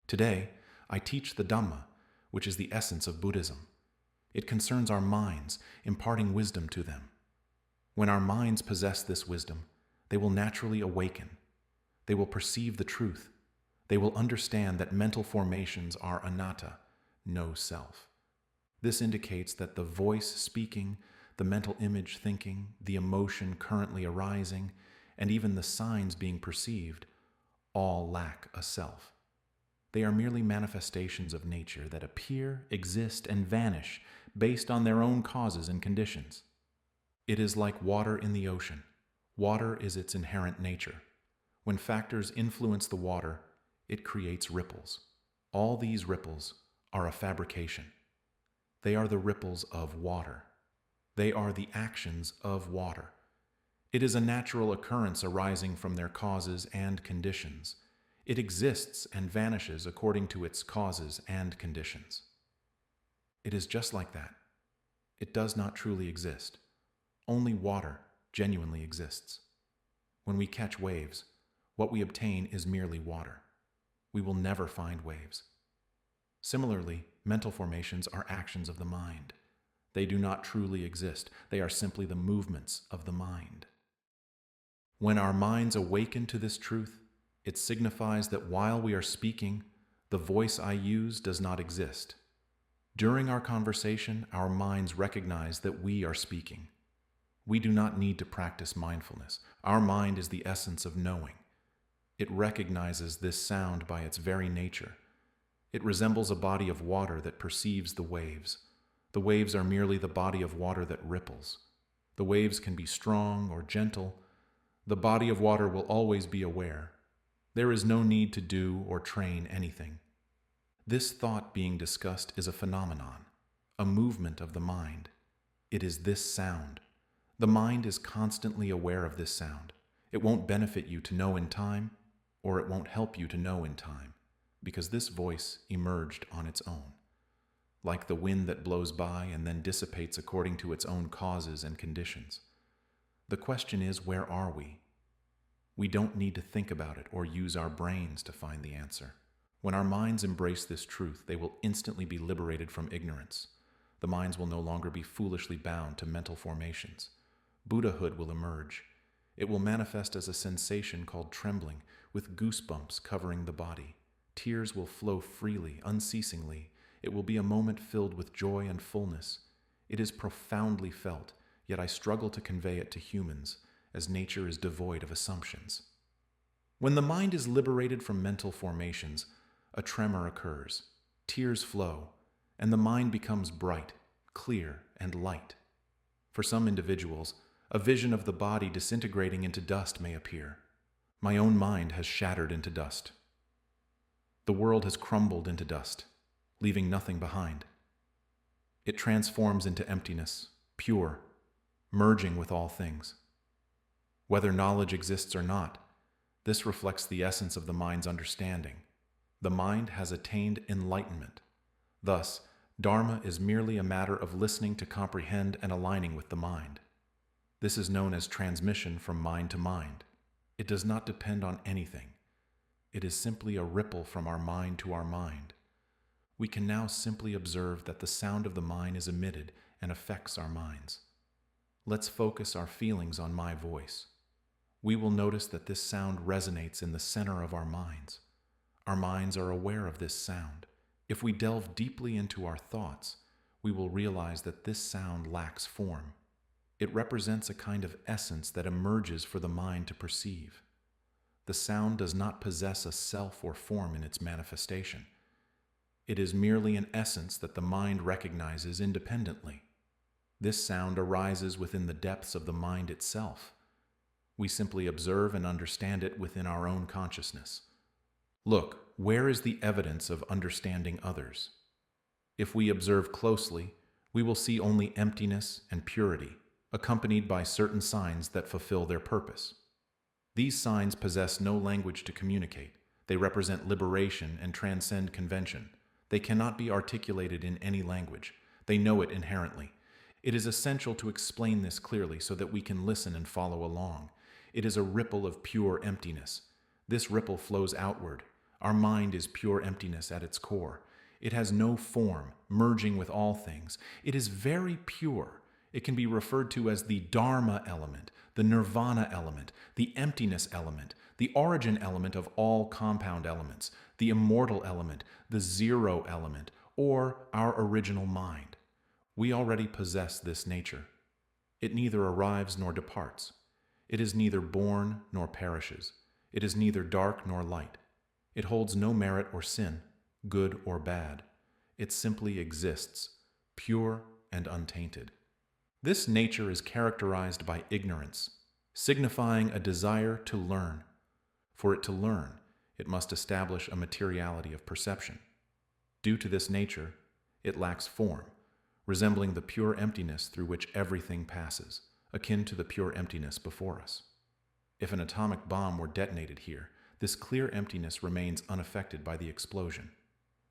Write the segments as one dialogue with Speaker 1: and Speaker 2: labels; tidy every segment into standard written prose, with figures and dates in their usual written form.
Speaker 1: Today, I teach the Dhamma, which is the essence of Buddhism. It concerns our minds, imparting wisdom to them. When our minds possess this wisdom, they will naturally awaken. They will perceive the truth. They will understand that mental formations are anatta, no self. This indicates that the voice speaking, the mental image thinking, the emotion currently arising, and even the signs being perceived, all lack a self. They are merely manifestations of nature that appear, exist, and vanish based on their own causes and conditions. It is like water in the ocean. Water is its inherent nature. When factors influence the water, it creates ripples. All these ripples are a fabrication. They are the ripples of water. They are the actions of water. It is a natural occurrence arising from their causes and conditions. It exists and vanishes according to its causes and conditions. It is just like that. It does not truly exist. Only water genuinely exists. When we catch waves, what we obtain is merely water. We will never find waves. Similarly, mental formations are actions of the mind. They do not truly exist. They are simply the movements of the mind. When our minds awaken to this truth, it signifies that while we are speaking, the voice I use does not exist. During our conversation, our minds recognize that we are speaking. We do not need to practice mindfulness. Our mind is the essence of knowing. It recognizes this sound by its very nature. It resembles a body of water that perceives the waves. The waves are merely the body of water that ripples. The waves can be strong or gentle. The body of water will always be aware. There is no need to do or train anything. This thought being discussed is a phenomenon, a movement of the mind. It is this sound. The mind is constantly aware of this sound. It won't benefit you to know in time, or it won't help you to know in time, because this voice emerged on its own. Like the wind that blows by and then dissipates according to its own causes and conditions. The question is, where are we? We don't need to think about it or use our brains to find the answer. When our minds embrace this truth, they will instantly be liberated from ignorance. The minds will no longer be foolishly bound to mental formations. Buddhahood will emerge. It will manifest as a sensation called trembling, with goosebumps covering the body. Tears will flow freely, unceasingly. It will be a moment filled with joy and fullness. It is profoundly felt, yet I struggle to convey it to humans, as nature is devoid of assumptions. When the mind is liberated from mental formations, a tremor occurs, tears flow, and the mind becomes bright, clear, and light. For some individuals, a vision of the body disintegrating into dust may appear. My own mind has shattered into dust. The world has crumbled into dust, leaving nothing behind. It transforms into emptiness, pure, merging with all things. Whether knowledge exists or not, this reflects the essence of the mind's understanding. The mind has attained enlightenment. Thus, Dharma is merely a matter of listening to comprehend and aligning with the mind. This is known as transmission from mind to mind. It does not depend on anything. It is simply a ripple from our mind to our mind. We can now simply observe that the sound of the mind is emitted and affects our minds. Let's focus our feelings on my voice. We will notice that this sound resonates in the center of our minds. Our minds are aware of this sound. If we delve deeply into our thoughts, we will realize that this sound lacks form. It represents a kind of essence that emerges for the mind to perceive. The sound does not possess a self or form in its manifestation. It is merely an essence that the mind recognizes independently. This sound arises within the depths of the mind itself. We simply observe and understand it within our own consciousness. Look, where is the evidence of understanding others? If we observe closely, we will see only emptiness and purity, accompanied by certain signs that fulfill their purpose. These signs possess no language to communicate. They represent liberation and transcend convention. They cannot be articulated in any language. They know it inherently. It is essential to explain this clearly so that we can listen and follow along. It is a ripple of pure emptiness. This ripple flows outward. Our mind is pure emptiness at its core. It has no form, merging with all things. It is very pure. It can be referred to as the Dharma element, the Nirvana element, the emptiness element, the origin element of all compound elements, the immortal element, the zero element, or our original mind. We already possess this nature. It neither arrives nor departs. It is neither born nor perishes. It is neither dark nor light. It holds no merit or sin, good or bad. It simply exists, pure and untainted. This nature is characterized by ignorance, signifying a desire to learn. For it to learn, it must establish a materiality of perception. Due to this nature, it lacks form, resembling the pure emptiness through which everything passes, akin to the pure emptiness before us. If an atomic bomb were detonated here, this clear emptiness remains unaffected by the explosion.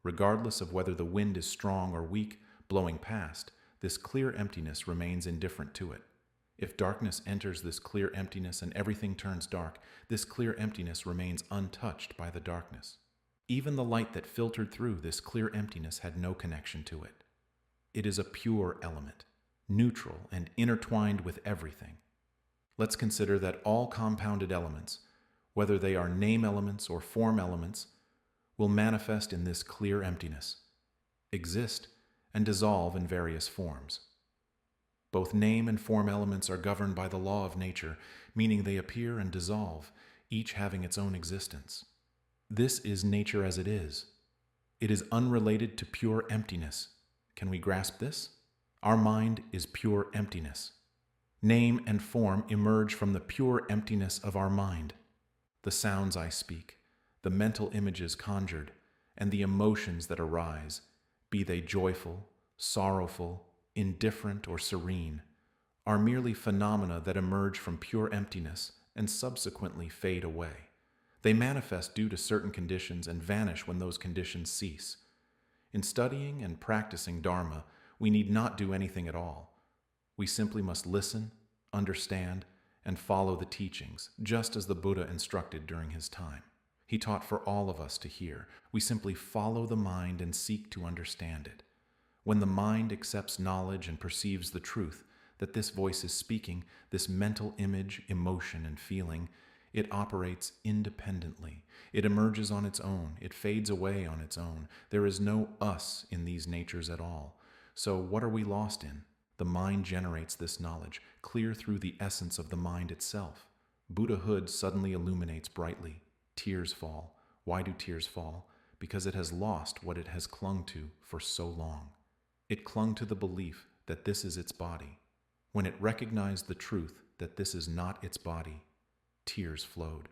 Speaker 1: Regardless of whether the wind is strong or weak, blowing past, this clear emptiness remains indifferent to it. If darkness enters this clear emptiness and everything turns dark, this clear emptiness remains untouched by the darkness. Even the light that filtered through this clear emptiness had no connection to it. It is a pure element, neutral and intertwined with everything. Let's consider that all compounded elements, whether they are name elements or form elements, will manifest in this clear emptiness, exist, and dissolve in various forms. Both name and form elements are governed by the law of nature, meaning they appear and dissolve, each having its own existence. This is nature as it is. It is unrelated to pure emptiness. Can we grasp this? Our mind is pure emptiness. Name and form emerge from the pure emptiness of our mind. The sounds I speak, the mental images conjured, and the emotions that arise, be they joyful, sorrowful, indifferent, or serene, are merely phenomena that emerge from pure emptiness and subsequently fade away. They manifest due to certain conditions and vanish when those conditions cease. In studying and practicing Dharma, we need not do anything at all. We simply must listen, understand, and follow the teachings, just as the Buddha instructed during his time. He taught for all of us to hear. We simply follow the mind and seek to understand it. When the mind accepts knowledge and perceives the truth, that this voice is speaking, this mental image, emotion, and feeling, it operates independently. It emerges on its own. It fades away on its own. There is no us in these natures at all. So what are we lost in? The mind generates this knowledge, clear through the essence of the mind itself. Buddhahood suddenly illuminates brightly. Tears fall. Why do tears fall? Because it has lost what it has clung to for so long. It clung to the belief that this is its body. When it recognized the truth that this is not its body, tears flowed.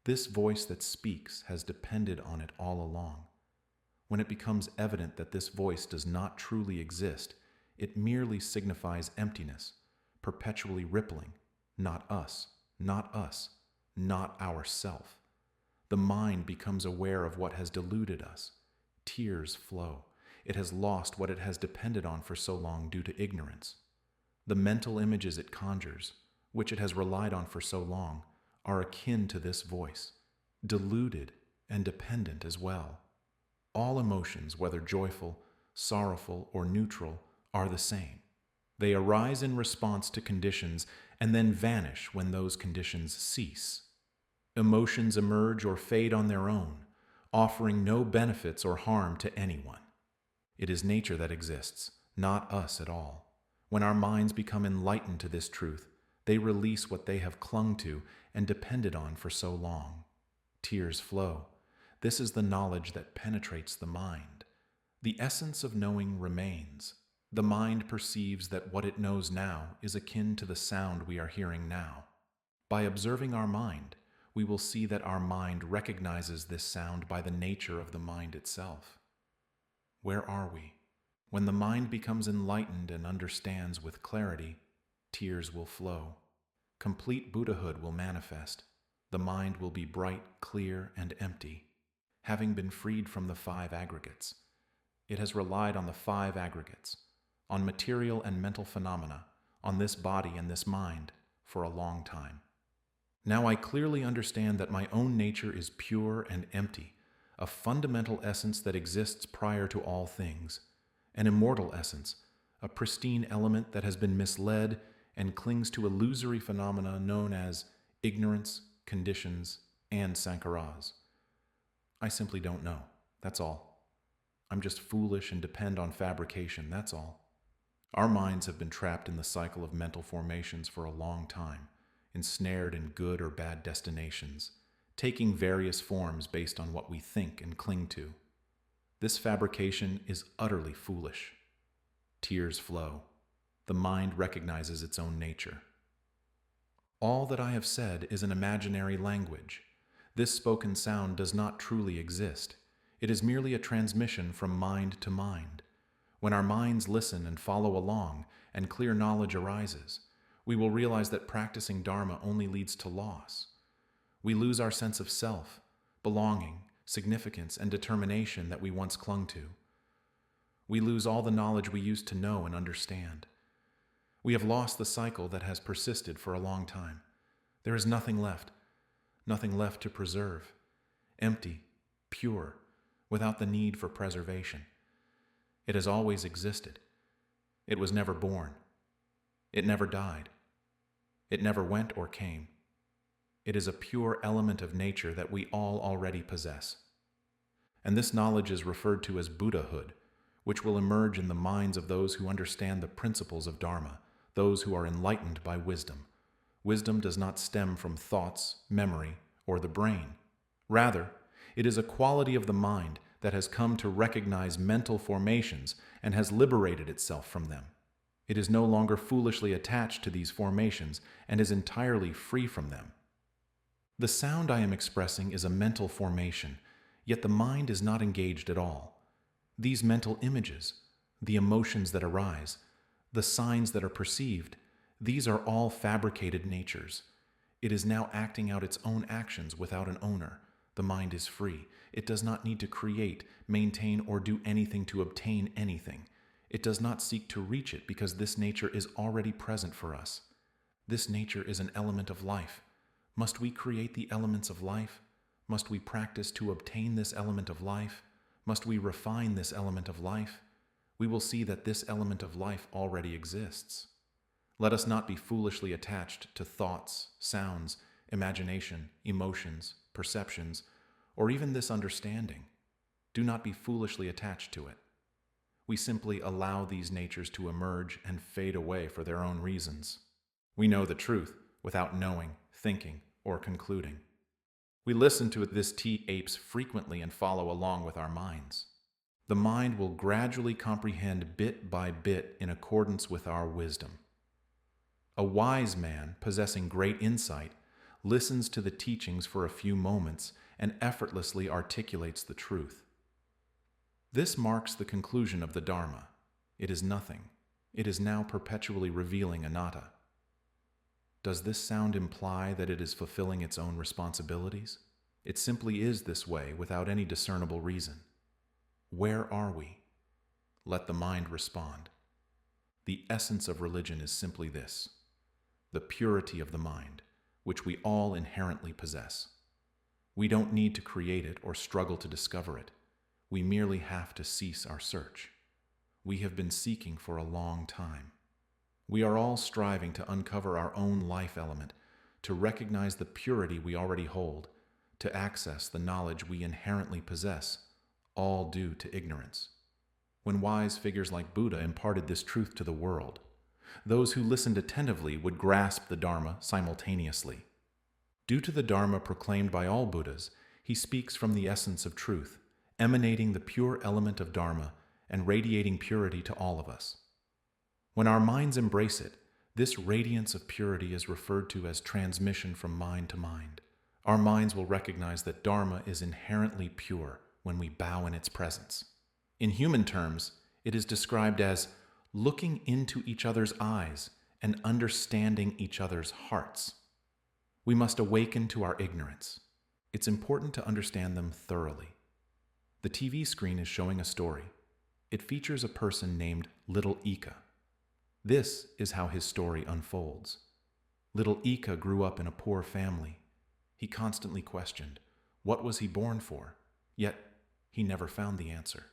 Speaker 1: This voice that speaks has depended on it all along. When it becomes evident that this voice does not truly exist, it merely signifies emptiness, perpetually rippling, not us, not us, not ourself. The mind becomes aware of what has deluded us. Tears flow. It has lost what it has depended on for so long due to ignorance. The mental images it conjures, which it has relied on for so long, are akin to this voice, deluded and dependent as well. All emotions, whether joyful, sorrowful, or neutral, are the same. They arise in response to conditions and then vanish when those conditions cease. Emotions emerge or fade on their own, offering no benefits or harm to anyone. It is nature that exists, not us at all. When our minds become enlightened to this truth, they release what they have clung to and depended on for so long. Tears flow. This is the knowledge that penetrates the mind. The essence of knowing remains. The mind perceives that what it knows now is akin to the sound we are hearing now. By observing our mind, we will see that our mind recognizes this sound by the nature of the mind itself. Where are we? When the mind becomes enlightened and understands with clarity, tears will flow. Complete Buddhahood will manifest. The mind will be bright, clear, and empty, having been freed from the 5 aggregates. It has relied on the 5 aggregates, on material and mental phenomena, on this body and this mind, for a long time. Now I clearly understand that my own nature is pure and empty. a fundamental essence that exists prior to all things, an immortal essence, a pristine element that has been misled and clings to illusory phenomena known as ignorance, conditions, and sankaras. I simply don't know. That's all. I'm just foolish and depend on fabrication, that's all. Our minds have been trapped in the cycle of mental formations for a long time, ensnared in good or bad destinations, taking various forms based on what we think and cling to. This fabrication is utterly foolish. Tears flow. The mind recognizes its own nature. All that I have said is an imaginary language. This spoken sound does not truly exist. It is merely a transmission from mind to mind. When our minds listen and follow along, and clear knowledge arises, we will realize that practicing Dharma only leads to loss. We lose our sense of self, belonging, significance, and determination that we once clung to. We lose all the knowledge we used to know and understand. We have lost the cycle that has persisted for a long time. There is nothing left to preserve, empty, pure, without the need for preservation. It has always existed. It was never born. It never died. It never went or came. It is a pure element of nature that we all already possess. And this knowledge is referred to as Buddhahood, which will emerge in the minds of those who understand the principles of Dharma, those who are enlightened by wisdom. Wisdom does not stem from thoughts, memory, or the brain. Rather, it is a quality of the mind that has come to recognize mental formations and has liberated itself from them. It is no longer foolishly attached to these formations and is entirely free from them. The sound I am expressing is a mental formation, yet the mind is not engaged at all. These mental images, the emotions that arise, the signs that are perceived, these are all fabricated natures. It is now acting out its own actions without an owner. The mind is free. It does not need to create, maintain, or do anything to obtain anything. It does not seek to reach it because this nature is already present for us. This nature is an element of life. Must we create the elements of life? Must we practice to obtain this element of life? Must we refine this element of life? We will see that this element of life already exists. Let us not be foolishly attached to thoughts, sounds, imagination, emotions, perceptions, or even this understanding. Do not be foolishly attached to it. We simply allow these natures to emerge and fade away for their own reasons. We know the truth without knowing, thinking, or concluding. We listen to this T-apes frequently and follow along with our minds. The mind will gradually comprehend bit by bit in accordance with our wisdom. A wise man, possessing great insight, listens to the teachings for a few moments and effortlessly articulates the truth. This marks the conclusion of the Dharma. It is nothing. It is now perpetually revealing anatta. Does this sound imply that it is fulfilling its own responsibilities? It simply is this way without any discernible reason. Where are we? Let the mind respond. The essence of religion is simply this: the purity of the mind, which we all inherently possess. We don't need to create it or struggle to discover it. We merely have to cease our search. We have been seeking for a long time. We are all striving to uncover our own life element, to recognize the purity we already hold, to access the knowledge we inherently possess, all due to ignorance. When wise figures like Buddha imparted this truth to the world, those who listened attentively would grasp the Dharma simultaneously. Due to the Dharma proclaimed by all Buddhas, he speaks from the essence of truth, emanating the pure element of Dharma and radiating purity to all of us. When our minds embrace it, this radiance of purity is referred to as transmission from mind to mind. Our minds will recognize that Dharma is inherently pure when we bow in its presence. In human terms, it is described as looking into each other's eyes and understanding each other's hearts. We must awaken to our ignorance. It's important to understand them thoroughly. The TV screen is showing a story. It features a person named Little Ika. This is how his story unfolds. Little Ika grew up in a poor family. He constantly questioned, what was he born for? Yet, he never found the answer.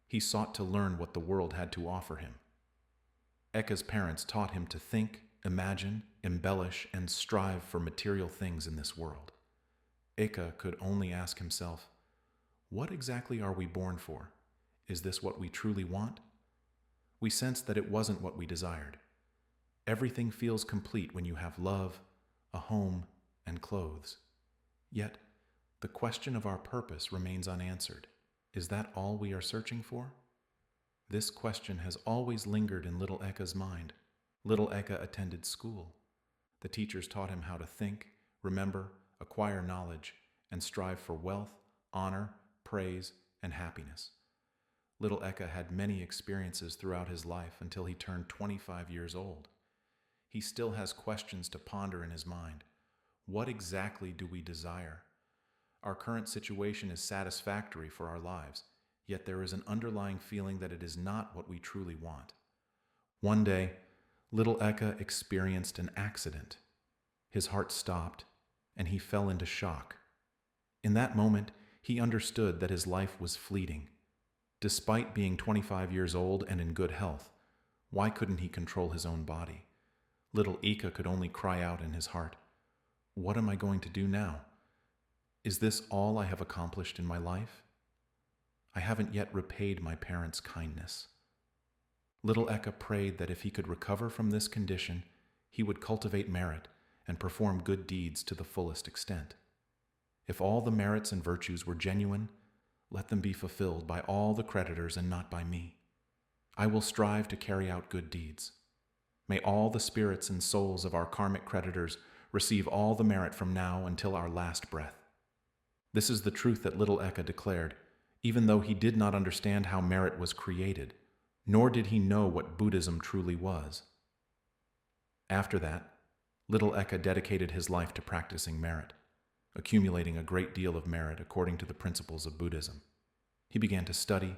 Speaker 1: He sought to learn what the world had to offer him. Eka's parents taught him to think, imagine, embellish, and strive for material things in this world. Eka could only ask himself, what exactly are we born for? Is this what we truly want? We sensed that it wasn't what we desired. Everything feels complete when you have love, a home, and clothes. Yet, the question of our purpose remains unanswered. Is that all we are searching for? This question has always lingered in little Eka's mind. Little Eka attended school. The teachers taught him how to think, remember, acquire knowledge, and strive for wealth, honor, praise, and happiness. Little Eka had many experiences throughout his life until he turned 25 years old. He still has questions to ponder in his mind. What exactly do we desire? Our current situation is satisfactory for our lives, yet there is an underlying feeling that it is not what we truly want. One day, little Eka experienced an accident. His heart stopped, and he fell into shock. In that moment, he understood that his life was fleeting. Despite being 25 years old and in good health, why couldn't he control his own body? Little Eka could only cry out in his heart, "What am I going to do now? Is this all I have accomplished in my life? I haven't yet repaid my parents' kindness." Little Eka prayed that if he could recover from this condition, he would cultivate merit and perform good deeds to the fullest extent. If all the merits and virtues were genuine, let them be fulfilled by all the creditors and not by me. I will strive to carry out good deeds. May all the spirits and souls of our karmic creditors receive all the merit from now until our last breath. This is the truth that little Eka declared, even though he did not understand how merit was created, nor did he know what Buddhism truly was. After that, little Eka dedicated his life to practicing merit, accumulating a great deal of merit according to the principles of Buddhism. He began to study,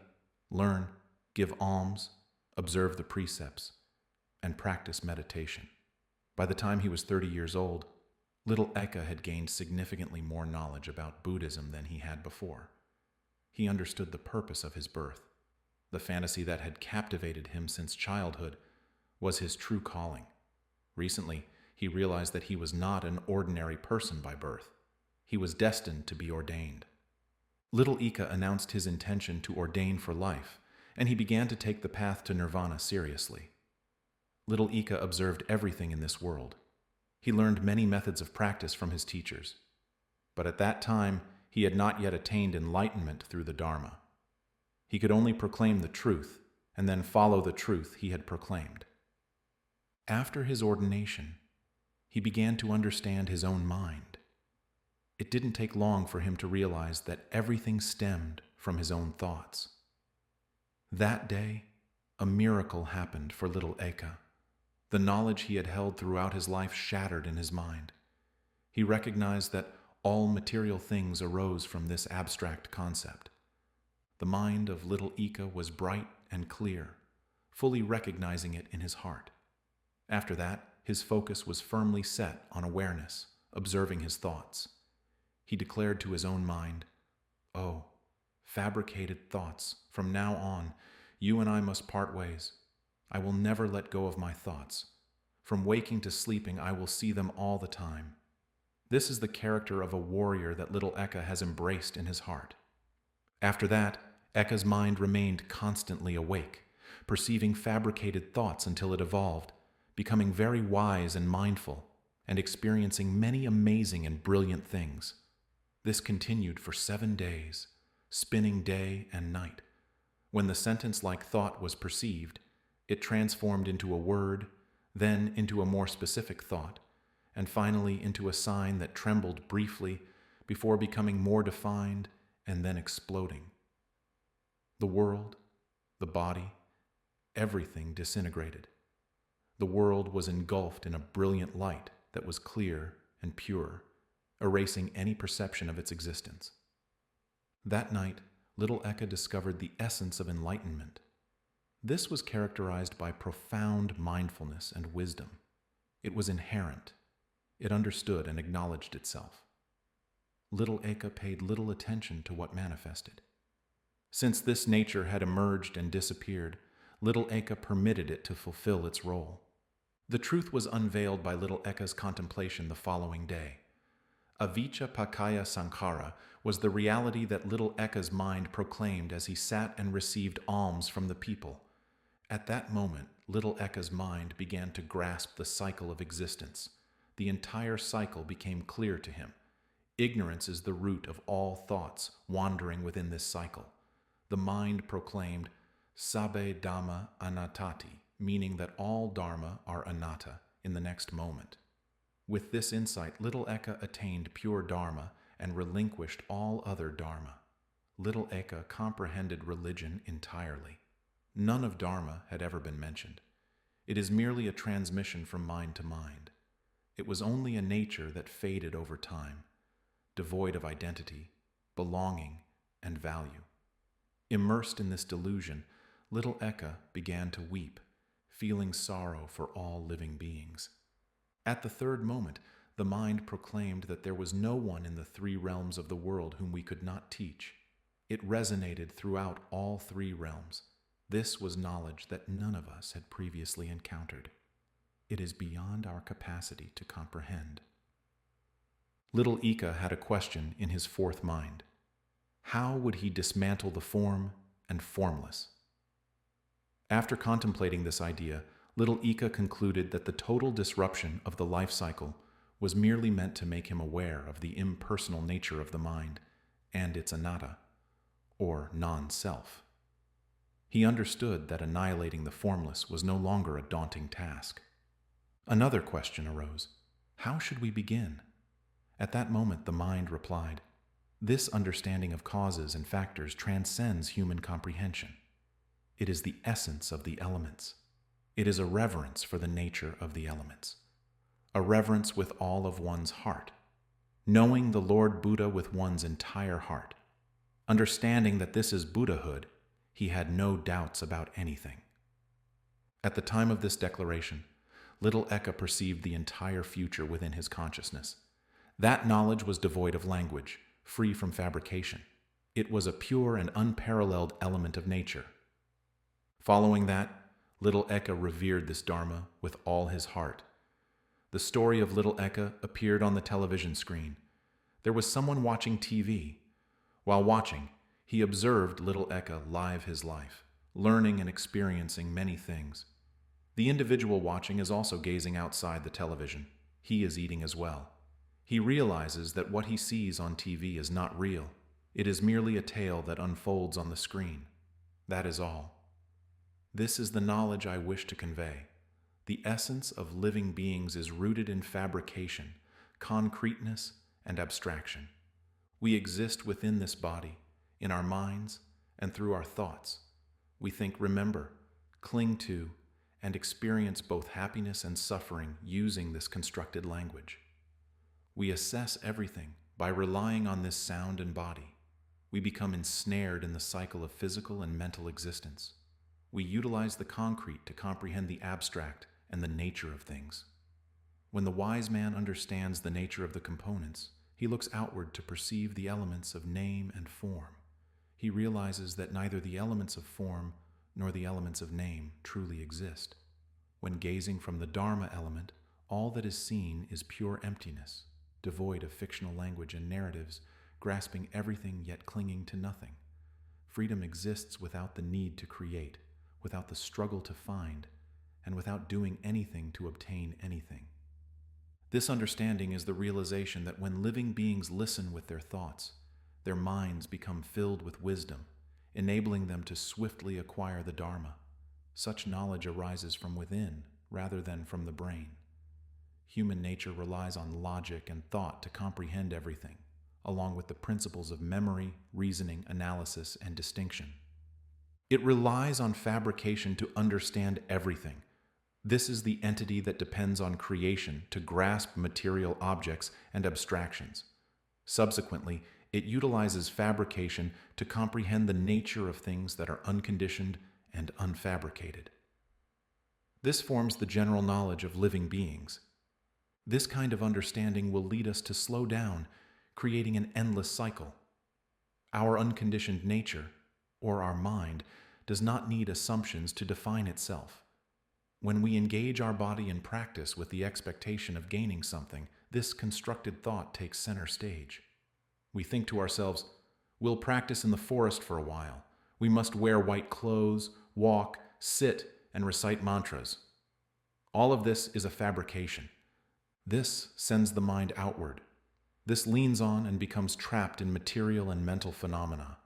Speaker 1: learn, give alms, observe the precepts, and practice meditation. By the time he was 30 years old, little Eka had gained significantly more knowledge about Buddhism than he had before. He understood the purpose of his birth. The fantasy that had captivated him since childhood was his true calling. Recently, he realized that he was not an ordinary person by birth. He was destined to be ordained. Little Eka announced his intention to ordain for life, and he began to take the path to nirvana seriously. Little Eka observed everything in this world. He learned many methods of practice from his teachers. But at that time, he had not yet attained enlightenment through the Dhamma. He could only proclaim the truth, and then follow the truth he had proclaimed. After his ordination, he began to understand his own mind. It didn't take long for him to realize that everything stemmed from his own thoughts. That day, a miracle happened for little Eka. The knowledge he had held throughout his life shattered in his mind. He recognized that all material things arose from this abstract concept. The mind of little Eka was bright and clear, fully recognizing it in his heart. After that, his focus was firmly set on awareness, observing his thoughts. He declared to his own mind, "Oh, fabricated thoughts, from now on, you and I must part ways. I will never let go of my thoughts. From waking to sleeping, I will see them all the time." This is the character of a warrior that little Eka has embraced in his heart. After that, Eka's mind remained constantly awake, perceiving fabricated thoughts until it evolved, becoming very wise and mindful, and experiencing many amazing and brilliant things. This continued for 7 days, spinning day and night. When the sentence-like thought was perceived, it transformed into a word, then into a more specific thought, and finally into a sign that trembled briefly before becoming more defined and then exploding. The world, the body, everything disintegrated. The world was engulfed in a brilliant light that was clear and pure, erasing any perception of its existence. That night, little Eka discovered the essence of enlightenment. This was characterized by profound mindfulness and wisdom. It was inherent. It understood and acknowledged itself. Little Eka paid little attention to what manifested. Since this nature had emerged and disappeared, little Eka permitted it to fulfill its role. The truth was unveiled by little Eka's contemplation the following day. Avicca Pakaya Sankhara was the reality that little Eka's mind proclaimed as he sat and received alms from the people. At that moment, little Eka's mind began to grasp the cycle of existence. The entire cycle became clear to him. Ignorance is the root of all thoughts wandering within this cycle. The mind proclaimed, Sabbe Dhamma Anattati, meaning that all Dharma are anatta in the next moment. With this insight, little Eka attained pure Dharma and relinquished all other Dharma. Little Eka comprehended religion entirely. None of Dharma had ever been mentioned. It is merely a transmission from mind to mind. It was only a nature that faded over time, devoid of identity, belonging, and value. Immersed in this delusion, little Eka began to weep, feeling sorrow for all living beings. At the third moment, the mind proclaimed that there was no one in the three realms of the world whom we could not teach. It resonated throughout all three realms. This was knowledge that none of us had previously encountered. It is beyond our capacity to comprehend. Little Eka had a question in his fourth mind. How would he dismantle the form and formless? After contemplating this idea, little Eka concluded that the total disruption of the life cycle was merely meant to make him aware of the impersonal nature of the mind and its anatta, or non-self. He understood that annihilating the formless was no longer a daunting task. Another question arose. How should we begin? At that moment, the mind replied, this understanding of causes and factors transcends human comprehension. It is the essence of the elements. It is a reverence for the nature of the elements, a reverence with all of one's heart, knowing the Lord Buddha with one's entire heart. Understanding that this is Buddhahood, he had no doubts about anything. At the time of this declaration, little Eka perceived the entire future within his consciousness. That knowledge was devoid of language, free from fabrication. It was a pure and unparalleled element of nature. Following that, little Eka revered this Dharma with all his heart. The story of little Eka appeared on the television screen. There was someone watching TV. While watching, he observed little Eka live his life, learning and experiencing many things. The individual watching is also gazing outside the television. He is eating as well. He realizes that what he sees on TV is not real. It is merely a tale that unfolds on the screen. That is all. This is the knowledge I wish to convey. The essence of living beings is rooted in fabrication, concreteness, and abstraction. We exist within this body, in our minds, and through our thoughts. We think, remember, cling to, and experience both happiness and suffering using this constructed language. We assess everything by relying on this sound and body. We become ensnared in the cycle of physical and mental existence. We utilize the concrete to comprehend the abstract and the nature of things. When the wise man understands the nature of the components, he looks outward to perceive the elements of name and form. He realizes that neither the elements of form nor the elements of name truly exist. When gazing from the Dharma element, all that is seen is pure emptiness, devoid of fictional language and narratives, grasping everything yet clinging to nothing. Freedom exists without the need to create, without the struggle to find, and without doing anything to obtain anything. This understanding is the realization that when living beings listen with their thoughts, their minds become filled with wisdom, enabling them to swiftly acquire the Dharma. Such knowledge arises from within rather than from the brain. Human nature relies on logic and thought to comprehend everything, along with the principles of memory, reasoning, analysis, and distinction. It relies on fabrication to understand everything. This is the entity that depends on creation to grasp material objects and abstractions. Subsequently, it utilizes fabrication to comprehend the nature of things that are unconditioned and unfabricated. This forms the general knowledge of living beings. This kind of understanding will lead us to slow down, creating an endless cycle. Our unconditioned nature, or our mind does not need assumptions to define itself. When we engage our body in practice with the expectation of gaining something, this constructed thought takes center stage. We think to ourselves, we'll practice in the forest for a while. We must wear white clothes, walk, sit, and recite mantras. All of this is a fabrication. This sends the mind outward. This leans on and becomes trapped in material and mental phenomena.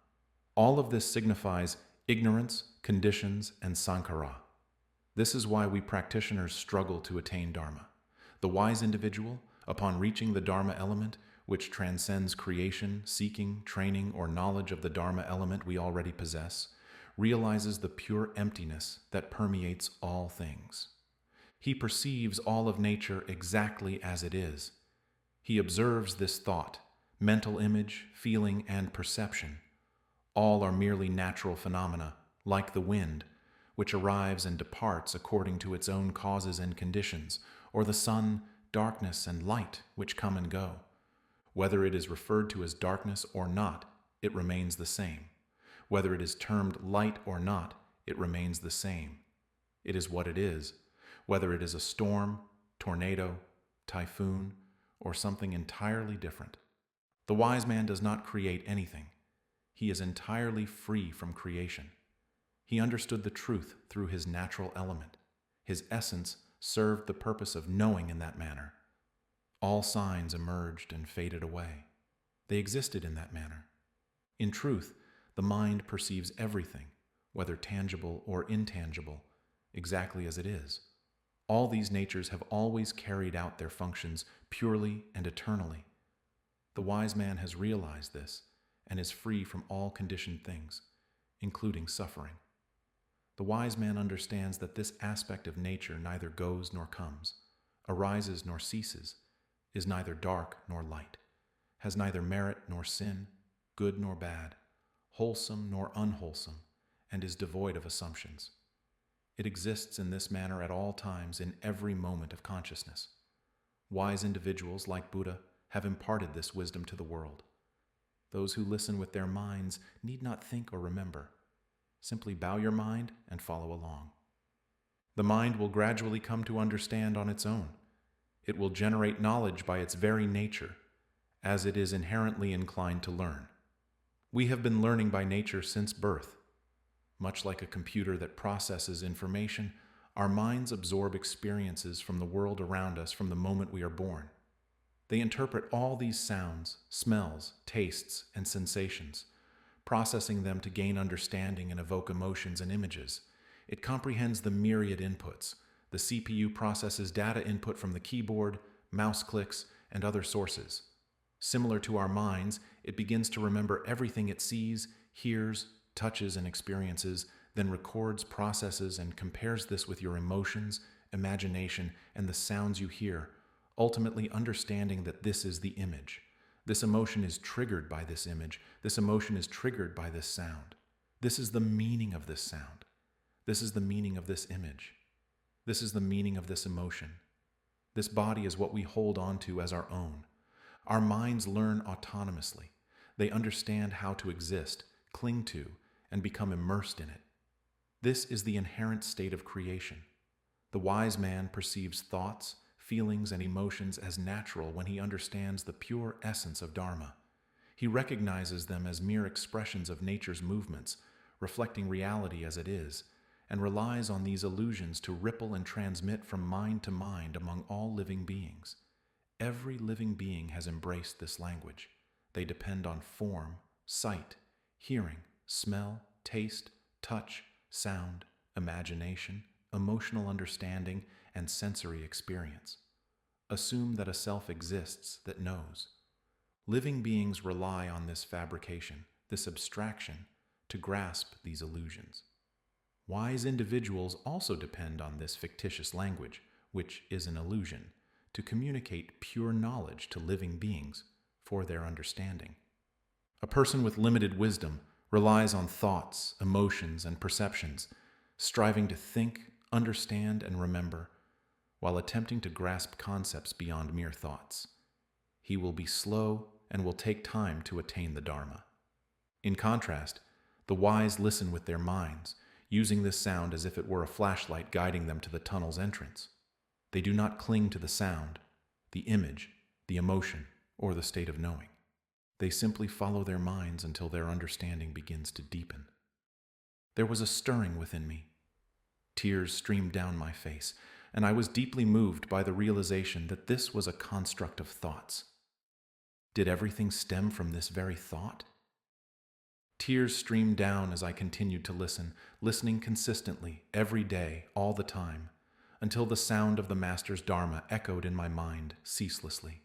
Speaker 1: All of this signifies ignorance, conditions, and sankhara. This is why we practitioners struggle to attain Dharma. The wise individual, upon reaching the Dharma element, which transcends creation, seeking, training, or knowledge of the Dharma element we already possess, realizes the pure emptiness that permeates all things. He perceives all of nature exactly as it is. He observes this thought, mental image, feeling, and perception. All are merely natural phenomena, like the wind, which arrives and departs according to its own causes and conditions, or the sun, darkness, and light, which come and go. Whether it is referred to as darkness or not, it remains the same. Whether it is termed light or not, it remains the same. It is what it is, whether it is a storm, tornado, typhoon, or something entirely different. The wise man does not create anything. He is entirely free from creation. He understood the truth through his natural element. His essence served the purpose of knowing in that manner. All signs emerged and faded away. They existed in that manner. In truth, the mind perceives everything, whether tangible or intangible, exactly as it is. All these natures have always carried out their functions purely and eternally. The wise man has realized this and is free from all conditioned things, including suffering. The wise man understands that this aspect of nature neither goes nor comes, arises nor ceases, is neither dark nor light, has neither merit nor sin, good nor bad, wholesome nor unwholesome, and is devoid of assumptions. It exists in this manner at all times in every moment of consciousness. Wise individuals like Buddha have imparted this wisdom to the world. Those who listen with their minds need not think or remember. Simply bow your mind and follow along. The mind will gradually come to understand on its own. It will generate knowledge by its very nature, as it is inherently inclined to learn. We have been learning by nature since birth. Much like a computer that processes information, our minds absorb experiences from the world around us from the moment we are born. They interpret all these sounds, smells, tastes, and sensations, processing them to gain understanding and evoke emotions and images. It comprehends the myriad inputs. The CPU processes data input from the keyboard, mouse clicks, and other sources. Similar to our minds, it begins to remember everything it sees, hears, touches, and experiences, then records, processes, and compares this with your emotions, imagination, and the sounds you hear, ultimately understanding that this is the image. This emotion is triggered by this image. This emotion is triggered by this sound. This is the meaning of this sound. This is the meaning of this image. This is the meaning of this emotion. This body is what we hold on to as our own. Our minds learn autonomously. They understand how to exist, cling to, and become immersed in it. This is the inherent state of creation. The wise man perceives thoughts, feelings, and emotions as natural when he understands the pure essence of Dharma. He recognizes them as mere expressions of nature's movements, reflecting reality as it is, and relies on these illusions to ripple and transmit from mind to mind among all living beings. Every living being has embraced this language. They depend on form, sight, hearing, smell, taste, touch, sound, imagination, emotional understanding, and sensory experience. Assume that a self exists that knows. Living beings rely on this fabrication, this abstraction, to grasp these illusions. Wise individuals also depend on this fictitious language, which is an illusion, to communicate pure knowledge to living beings for their understanding. A person with limited wisdom relies on thoughts, emotions, and perceptions, striving to think, understand, and remember, while attempting to grasp concepts beyond mere thoughts. He will be slow and will take time to attain the Dharma. In contrast, The wise listen with their minds, using this sound as if it were a flashlight guiding them to the tunnel's entrance. They do not cling to the sound, the image, the emotion, or the state of knowing. They simply follow their minds until their understanding begins to deepen. There was a stirring within me. Tears streamed down my face, and I was deeply moved by the realization that this was a construct of thoughts. Did everything stem from this very thought? Tears streamed down as I continued to listen, listening consistently, every day, all the time, until the sound of the Master's Dharma echoed in my mind ceaselessly.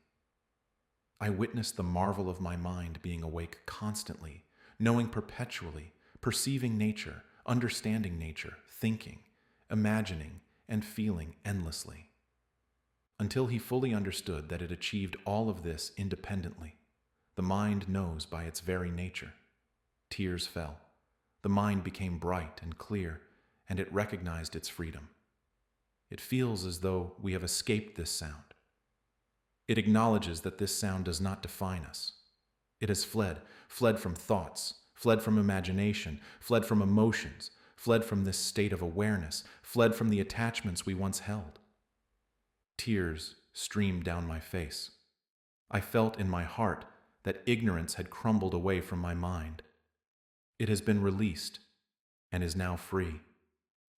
Speaker 1: I witnessed the marvel of my mind being awake constantly, knowing perpetually, perceiving nature, understanding nature, thinking, imagining, and feeling endlessly, until he fully understood that it achieved all of this independently. The mind knows by its very nature. Tears fell. The mind became bright and clear, and it recognized its freedom. It feels as though we have escaped this sound. It acknowledges that this sound does not define us. It has fled from thoughts, fled from imagination, fled from emotions, fled from this state of awareness, fled from the attachments we once held. Tears streamed down my face. I felt in my heart that ignorance had crumbled away from my mind. It has been released and is now free.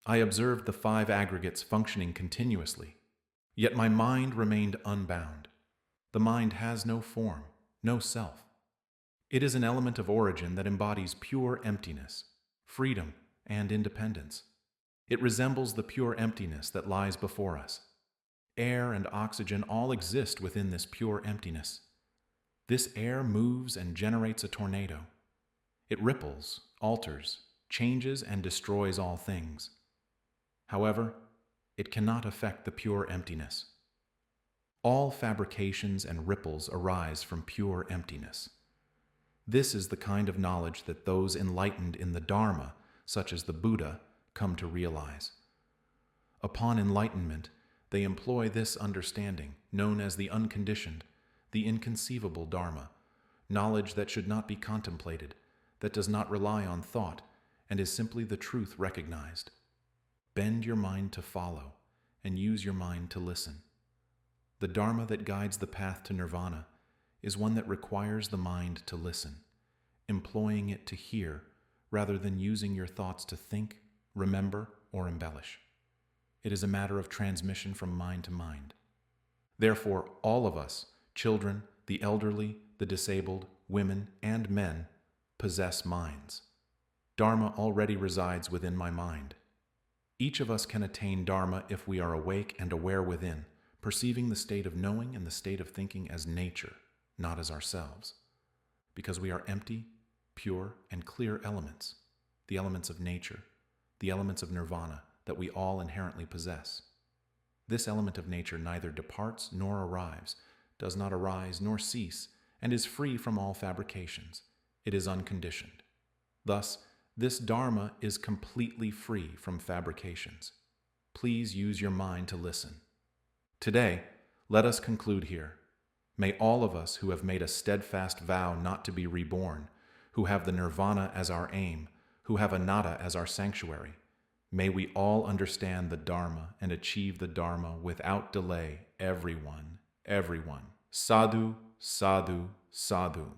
Speaker 1: I observed the 5 aggregates functioning continuously, yet my mind remained unbound. The mind has no form, no self. It is an element of origin that embodies pure emptiness, freedom, and independence. It resembles the pure emptiness that lies before us. Air and oxygen all exist within this pure emptiness. This air moves and generates a tornado. It ripples, alters, changes, and destroys all things. However, it cannot affect the pure emptiness. All fabrications and ripples arise from pure emptiness. This is the kind of knowledge that those enlightened in the Dharma, such as the Buddha, come to realize. Upon enlightenment, they employ this understanding, known as the unconditioned, the inconceivable Dharma, knowledge that should not be contemplated, that does not rely on thought, and is simply the truth recognized. Bend your mind to follow, and use your mind to listen. The Dharma that guides the path to nirvana is one that requires the mind to listen, employing it to hear rather than using your thoughts to think, remember, or embellish. It is a matter of transmission from mind to mind. Therefore, all of us, children, the elderly, the disabled, women, and men, possess minds. Dharma already resides within my mind. Each of us can attain Dharma if we are awake and aware within, perceiving the state of knowing and the state of thinking as nature, not as ourselves. Because we are empty, pure, and clear elements, the elements of nature, the elements of nirvana that we all inherently possess. This element of nature neither departs nor arrives, does not arise nor cease, and is free from all fabrications. It is unconditioned. Thus, this Dharma is completely free from fabrications. Please use your mind to listen. Today, let us conclude here. May all of us who have made a steadfast vow not to be reborn, who have the nirvana as our aim, who have anatta as our sanctuary, may we all understand the Dharma and achieve the Dharma without delay, everyone. Sadhu, sadhu, sadhu.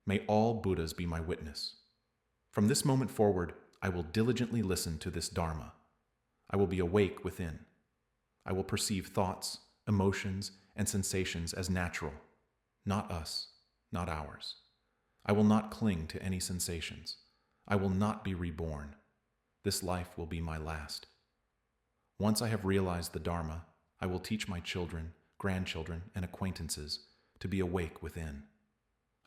Speaker 1: May all Buddhas be my witness. From this moment forward, I will diligently listen to this Dharma. I will be awake within. I will perceive thoughts, emotions, and sensations as natural, not us, not ours. I will not cling to any sensations. I will not be reborn. This life will be my last. Once I have realized the Dharma, I will teach my children, grandchildren, and acquaintances to be awake within.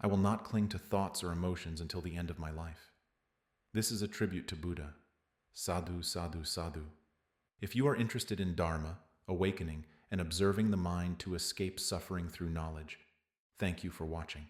Speaker 1: I will not cling to thoughts or emotions until the end of my life. This is a tribute to Buddha. Sadhu, sadhu, sadhu. If you are interested in Dharma, awakening, and observing the mind to escape suffering through knowledge, thank you for watching.